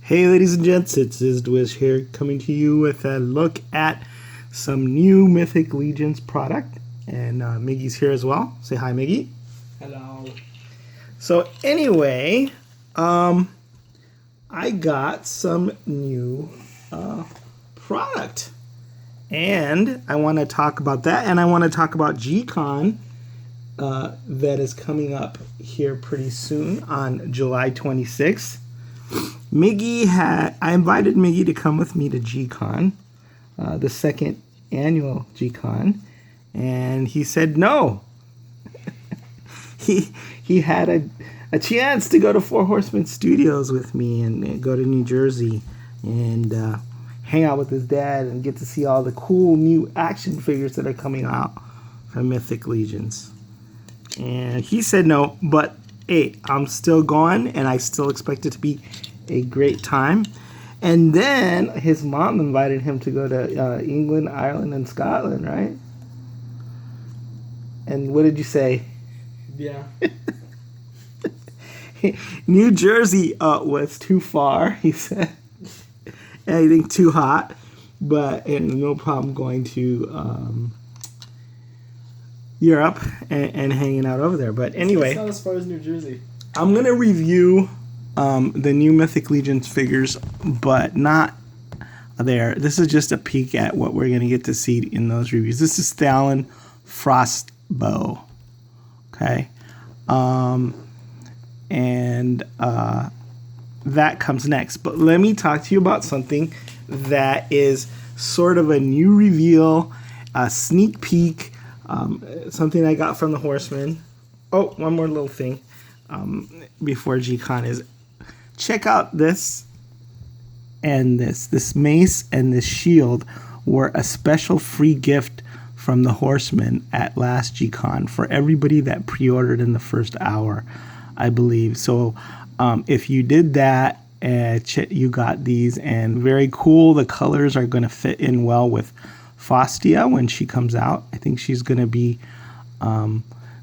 Hey ladies and gents, it's Izdwiz here, coming to you with a look at some new Mythic Legions product. And Miggy's here as well. Say hi, Miggy. Hello. So anyway, I got some new product. And I want to talk about that, and I want to talk about G-Con that is coming up here pretty soon on July 26th. I invited Miggy to come with me to G-Con, the second annual G-Con, and he said no. he had a chance to go to Four Horsemen Studios with me and go to New Jersey and hang out with his dad and get to see all the cool new action figures that are coming out from Mythic Legions. And he said no, but hey, I'm still going, and I still expect it to be a great time. And then his mom invited him to go to England, Ireland, and Scotland, right? And what did you say? Yeah. New Jersey was too far, he said. I think too hot, but no problem going to Europe and hanging out over there. But anyway, It's not as far as New Jersey. I'm going to review the new Mythic Legions figures, but not there. This is just a peek at what we're going to get to see in those reviews. This is Thalon Frostbow. Okay. And that comes next. But let me talk to you about something that is sort of a new reveal, a sneak peek, something I got from the Horsemen. Oh, one more little thing before G-Con is check out this and this. This mace and this shield were a special free gift from the Horsemen at last G-Con for everybody that pre-ordered in the first hour, I believe. So if you did that, you got these, and very cool. The colors are going to fit in well with Faustia when she comes out. I think she's going to be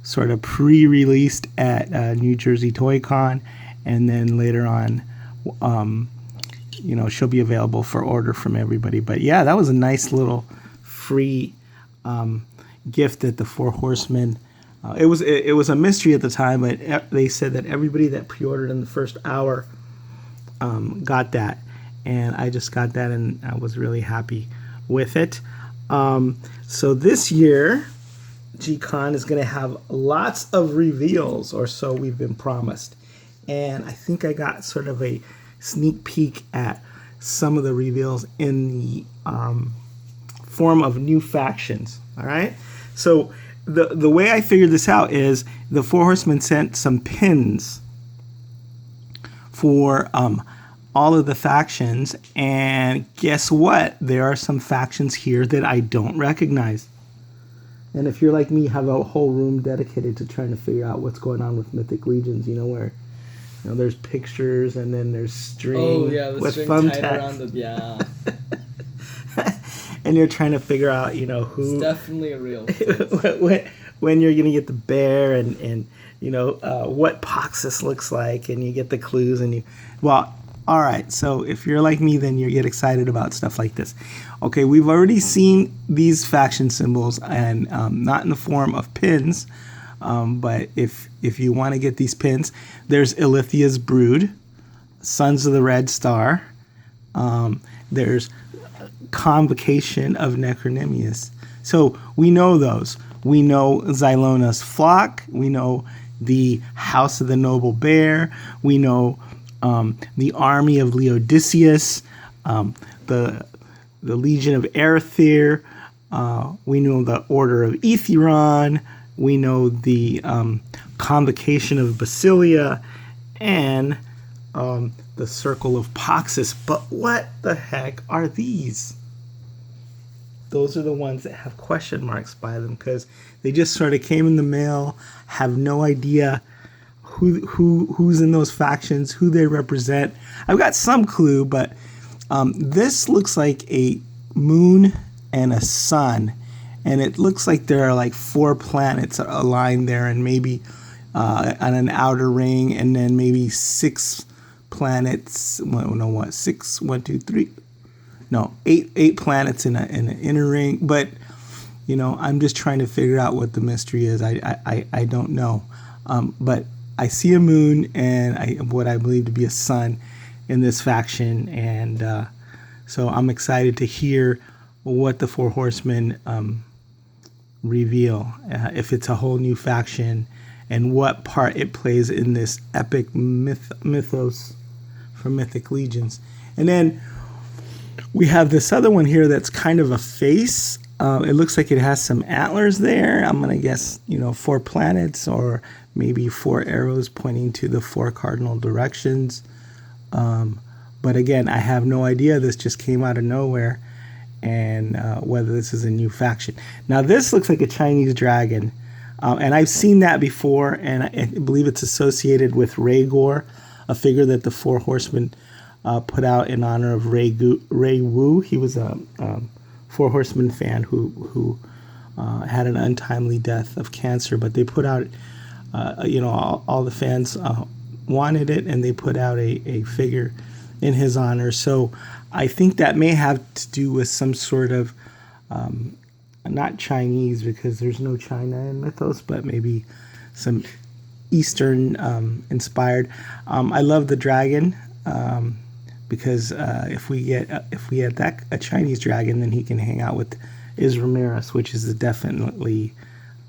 sort of pre-released at New Jersey Toy Con, and then later on, she'll be available for order from everybody. But yeah, that was a nice little free gift that the Four Horsemen. It was a mystery at the time, but they said that everybody that pre-ordered in the first hour got that, and I just got that, and I was really happy with it. So this year, G-Con is going to have lots of reveals, or so we've been promised. And I think I got sort of a sneak peek at some of the reveals in the form of new factions. All right. So the way I figured this out is the Four Horsemen sent some pins for all of the factions, and guess what? There are some factions here that I don't recognize. And if you're like me, have a whole room dedicated to trying to figure out what's going on with Mythic Legions, where there's pictures and then there's string. Oh yeah, the with string tied around the and you're trying to figure out, who. It's definitely a real when you're gonna get the bear and what Poxus looks like, and you get the clues all right, so if you're like me, then you get excited about stuff like this. Okay, we've already seen these faction symbols, and not in the form of pins, but if you want to get these pins, there's Ilithia's Brood, Sons of the Red Star, there's Convocation of Necronemius. So we know those. We know Zylona's Flock, we know the House of the Noble Bear, we know the army of Leodicius, the Legion of Erethyr, we know the Order of Etheron, we know the Convocation of Basilia, and the Circle of Poxus. But what the heck are these? Those are the ones that have question marks by them, because they just sort of came in the mail, have no idea who's in those factions, who they represent. I've got some clue, but this looks like a moon and a sun, and it looks like there are like 4 planets aligned there, and maybe on an outer ring, and then maybe 6 planets. No, what? Six? 1, 2, 3. No, eight planets in an inner ring. But I'm just trying to figure out what the mystery is. I don't know. But I see a moon and what I believe to be a sun in this faction, and so I'm excited to hear what the Four Horsemen reveal, if it's a whole new faction, and what part it plays in this epic mythos from Mythic Legions. And then we have this other one here that's kind of a face. It looks like it has some antlers there. I'm going to guess, 4 planets, or maybe 4 arrows pointing to the 4 cardinal directions. But again, I have no idea. This just came out of nowhere, and whether this is a new faction. Now, this looks like a Chinese dragon, and I've seen that before, and I believe it's associated with Rhaegor, a figure that the Four Horsemen put out in honor of Rey Wu. He was a Four Horsemen fan who had an untimely death of cancer, but they put out, all the fans wanted it, and they put out a figure in his honor. So I think that may have to do with some sort of, not Chinese, because there's no China in Mythos, but maybe some Eastern inspired. I love the dragon, because if we get a Chinese dragon, then he can hang out with Isra, which is definitely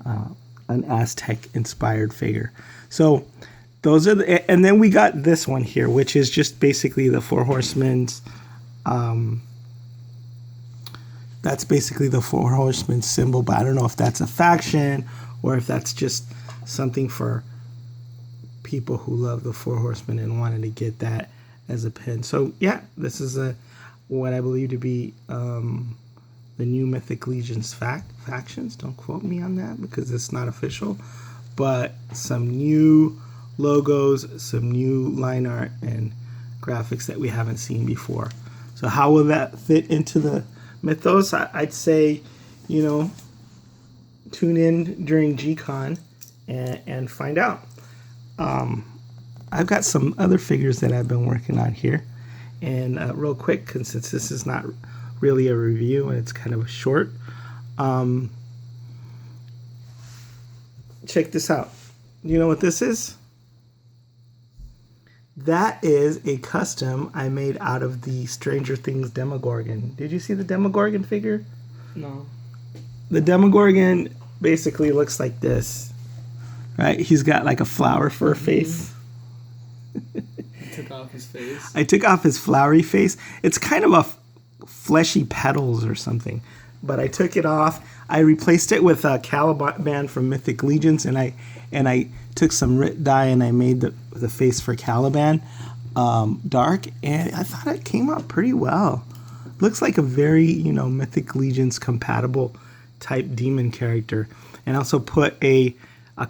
an Aztec inspired figure. So those are and then we got this one here, which is just basically the Four Horsemen's. That's basically the Four Horsemen symbol, but I don't know if that's a faction or if that's just something for people who love the Four Horsemen and wanted to get that as a pin. So yeah, this is what I believe to be the new Mythic Legions factions. Don't quote me on that because it's not official, but some new logos, some new line art and graphics that we haven't seen before. So how will that fit into the Mythos? I'd say, tune in during G-Con and find out. I've got some other figures that I've been working on here. And real quick, since this is not really a review and it's kind of a short, check this out. You know what this is? That is a custom I made out of the Stranger Things Demogorgon. Did you see the Demogorgon figure? No. The Demogorgon basically looks like this, right? He's got like a flower for a face. Took off his face. I took off his flowery face. It's kind of a fleshy petals or something, but I took it off. I replaced it with a Caliban from Mythic Legions, and I took some Rit dye and I made the face for Caliban dark, and I thought it came out pretty well. Looks like a very Mythic Legions compatible type demon character. And I also put a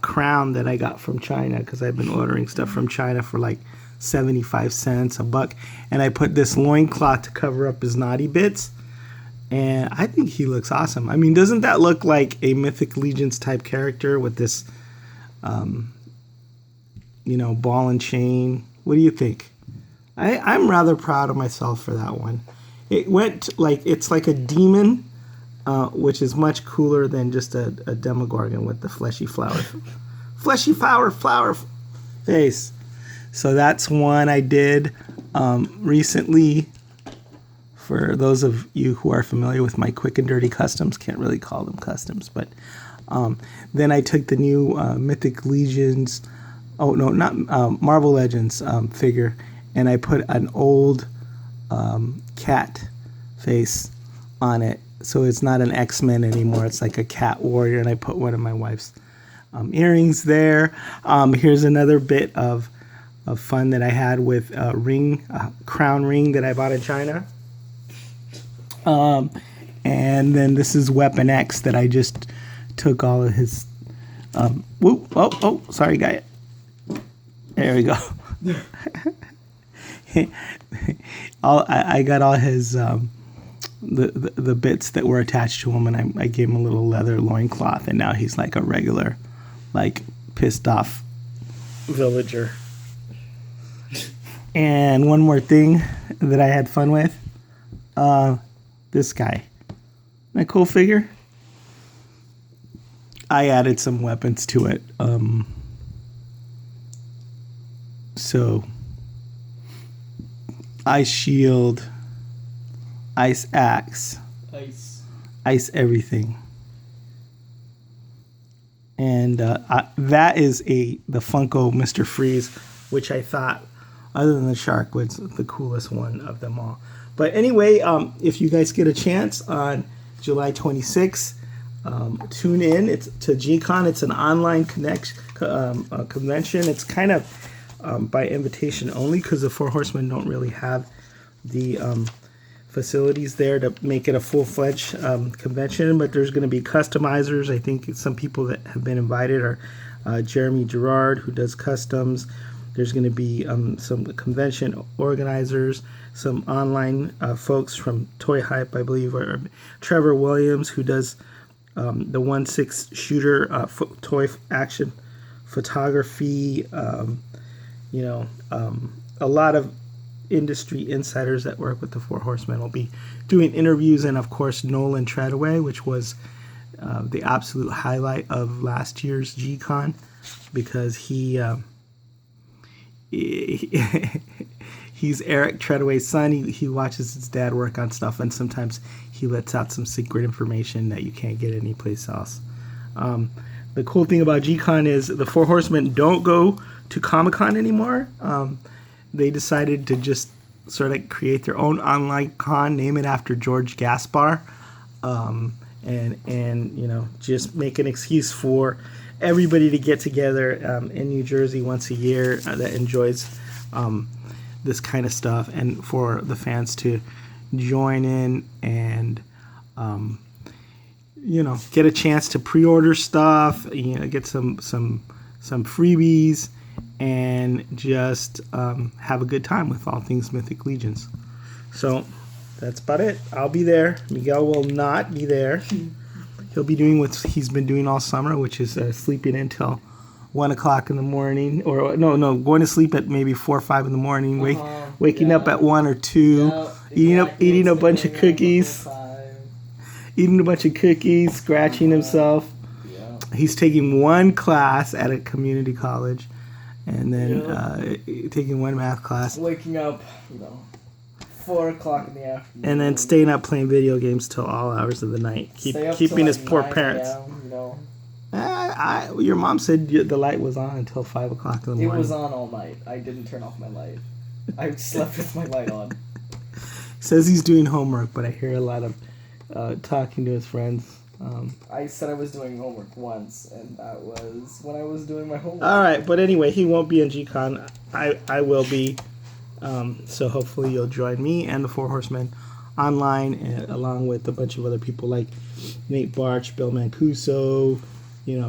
crown that I got from China, because I've been ordering stuff from China for like 75 cents, $1, and I put this loincloth to cover up his naughty bits, and I think he looks awesome. I mean, doesn't that look like a Mythic Legions type character with this ball and chain? What do you think? I'm rather proud of myself for that one. It went it's like a demon, which is much cooler than just a Demogorgon with the fleshy flower face. So that's one I did recently. For those of you who are familiar with my quick and dirty customs, can't really call them customs, but then I took the new Mythic Legions, Marvel Legends figure, and I put an old cat face on it. So it's not an X-Men anymore. It's like a cat warrior, and I put one of my wife's earrings there. Here's another bit of fun that I had with a crown ring that I bought in China. And then this is Weapon X that I just took all of his. Sorry, guy. There we go. I got all his the bits that were attached to him, and I gave him a little leather loincloth, and now he's like a regular, like pissed off villager. And one more thing that I had fun with. This guy. Isn't that cool figure? I added some weapons to it. So, ice shield, ice axe, ice everything. And that is the Funko Mr. Freeze, which I thought, other than the shark, was the coolest one of them all. But anyway, if you guys get a chance on July 26th, tune in. It's to G-Con. It's an online convention. It's kind of by invitation only because the Four Horsemen don't really have the facilities there to make it a full-fledged convention. But there's going to be customizers. I think some people that have been invited are Jeremy Gerard, who does customs. There's going to be some convention organizers, some online folks from Toy Hype, I believe, or Trevor Williams, who does the 1/6 shooter toy action photography. A lot of industry insiders that work with the Four Horsemen will be doing interviews, and of course Nolan Treadaway, which was the absolute highlight of last year's G-Con, because he's Eric Treadaway's son. He watches his dad work on stuff, and sometimes he lets out some secret information that you can't get anyplace else. The cool thing about G-Con is the Four Horsemen don't go to Comic-Con anymore. They decided to just sort of create their own online con, name it after George Gaspar, and just make an excuse for everybody to get together in New Jersey once a year that enjoys this kind of stuff, and for the fans to join in and get a chance to pre-order stuff, get some freebies, and just have a good time with all things Mythic Legions. So that's about it. I'll be there. Miguel will not be there. He'll be doing what he's been doing all summer, which is sleeping until 1 o'clock in the morning, or going to sleep at maybe 4 or 5 in the morning, waking up at 1 or 2, eating a bunch of cookies, scratching himself. He's taking one class at a community college, and then taking one math class. Waking up, 4 o'clock in the afternoon. And then staying up playing video games till all hours of the night. Keeping his poor parents. Your mom said the light was on until 5 o'clock in the morning. It was on all night. I didn't turn off my light. I slept with my light on. Says he's doing homework, but I hear a lot of talking to his friends. I said I was doing homework once, and that was when I was doing my homework. All right, but anyway, he won't be in G-Con. I will be. So hopefully you'll join me and the Four Horsemen online, and along with a bunch of other people like Nate Barch, Bill Mancuso,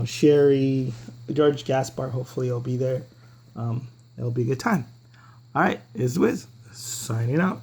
Sherry, George Gaspar. Hopefully you'll be there. It'll be a good time. All right, is Wiz signing out.